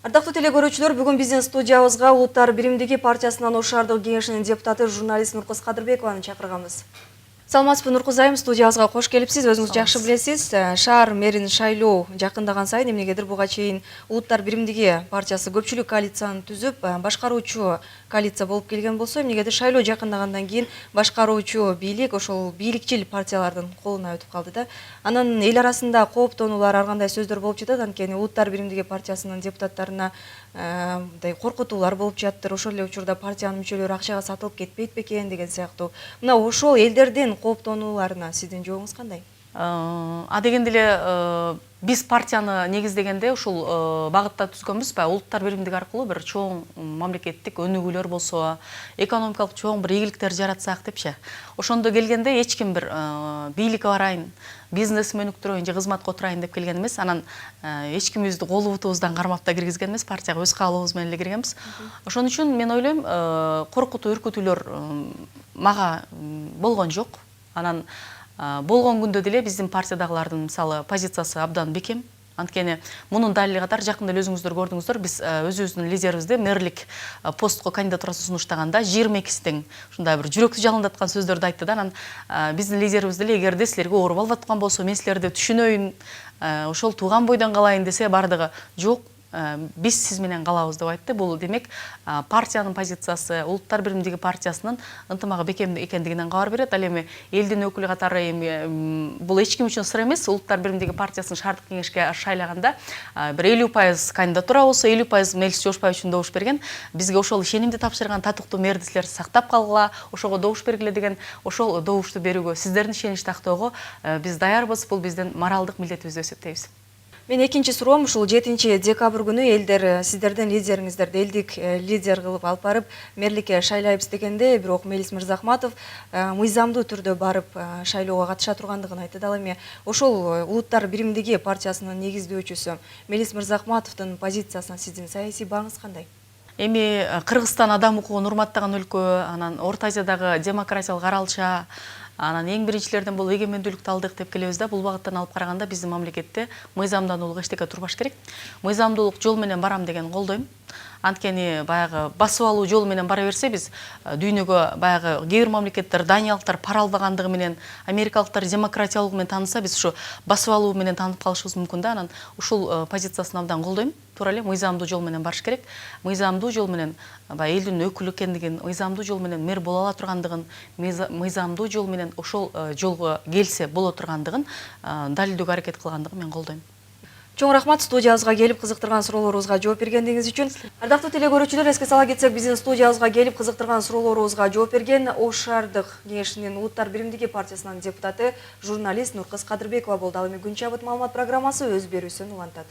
Ардактуу теле көрүүчүлөр, бүгүн биздин студиябызга Улуттар биримдиги партиясынын Ош шаардык кеңешинин депутаты журналист Нуркыз Кадырбекованы чакырганбыз. Саламатсызбы Нуркыз айым, студиябызга кош келипсиз. Өзүңүз жакшы билесиз, шаар мэрин шайлоо жакындаган сайын эмнегедир буга чейин Улуттар биримдиги партиясы көпчүлүк коалицияны түзүп, башкаруучу коалиция болуп келген болсо, эмнегедир шайлоо жакындагандан кийин башкаруучу бийлик ошол бийликчил партиялардын колуна өтүп калды да. Анан эл арасында кооптонуулар, ар кандай сөздөр болуп жатат. Анткени Улуттар биримдиги партиясынын депутаттарына коркутуулар болуп жаттыр. Ошол эле учурда партиянын мүчөлөрү акчага сатылып кетпейт бекен деген сыяктуу. Мына ошол элдердин кооптонууларына сиздин жообуңуз кандай? Дегенде эле биз партияны негиздегенде ушул багытта түзгөнбүз. Улуттар биримдиги аркылуу бир чоң мамлекеттик өнүгүүлөр болсо, экономикалык чоң бир ийгиликтер жаратсак депчи. Ошондо келгенде эч ким бир бийликке барайын, бизнесим өнүктүрөйүн же кызматка отурайын деп келген эмес. Анан эч кимибизди колу бутубуздан кармап да киргизген эмес, партияга өз каалообуз менен эле киргенбиз. Ошон үчүн мен ойлойм, коркутуу, үркүтүүлөр мага болгон жок. Анан болгон күндө деле биздин партиядагылардын мисалы позициясы абдан бекем. Анткени мунун далили катары жакында эле өзүңүздөр көрдүңүздөр, биз өзүбүздүн лидерибизди мэрлик постко кандидатурасы сунуштаганда 22 тең ушундай бир жүрөктү жалындаткан сөздөрдү айтты да. Анан биздин лидерибиз деле эгерде силерге ооруп алып аткан болсо, мен силерди түшүнөйүн, ошол тууган бойдон калайын десе, бардыгы жок. Биз сиз менен калабыз деп айтты. Бул демек партиянын позициясы, Улуттар биримдиги партиясынын ынтымагы бекем экендигинен кабар берет. Ал эми элдин өкүлү катары бул эч ким үчүн сыр эмес. Улуттар биримдиги партиясын шаардык кеңешке шайлаганда бир 50% кандидатура болсо, 50% Мелис Жошбаев үчүн добуш берген. Бизге ошол ишенимди тапшырган татыктуу мэрди силер сактап калгыла, ошого добуш бергиле деген, ошол добушту берүүгө, сиздердин ишеничти актоого биз даярбыз. Бул биздин моралдык милдетибиз деп эсептейбиз. Мен экинчи суроом, ушул 7 декабрь күнү элдер сиздердин лидериңиздерди элдик лидер кылып алып барып мэрликке шайлайбыз дегенде, бирок Мелис Мырзахматов мыйзамдуу түрдө барып шайлоого катыша тургандыгын айтты. Ал эми ошол Улуттар биримдиги партиясынын негиздөөчүсү Мелис Мырзахматовдун позициясына сиздин саясий бааңыз кандай? Эми Кыргызстан адам укугун урматтаган өлкө, анан Орто Азиядагы демократиялык аралча, анан эң биринчилерден бул эгемендүүлүктү алдык деп келебиз да. Бул багыттан алып караганда биздин мамлекетте мыйзамдануулук эчтеке турбаш керек. Мыйзамдуулук жол менен барам деген колдойм. Анткени баягы басып алуу жолу менен бара берсе, биз дүйнөгө баягы кээ бир мамлекеттер даниялыктар пара албагандыгы менен, америкалыктар демократиялыгы менен тааныса, биз ушу басып алуу менен таанып калышыбыз мүмкүн да. Анан ушул позициясын абдан колдойм. Туура эле мыйзамдуу жол менен барыш керек. Мыйзамдуу жол менен баягы элдин өкүлү экендигин, мыйзамдуу жол менен мэр боло ала тургандыгын, мыйзамдуу жол менен ошол жолго келсе боло тургандыгын далилдөөгө аракет кылгандыгын мен колдойм. Чоң рахмат студиябызга келип кызыктырган суроолорубузга жооп бергендигиңиз үчүн. Ардактуу теле көрүүчүлөр, эске сала кетсек, биздин студиябызга келип кызыктырган суроолорубузга жооп берген Ош шаардык кеңешинин Улуттар биримдиги партиясынын депутаты журналист Нуркыз Кадырбекова болду. Ал эми күн чабыт маалымат программасы өз берүүсүн улантат.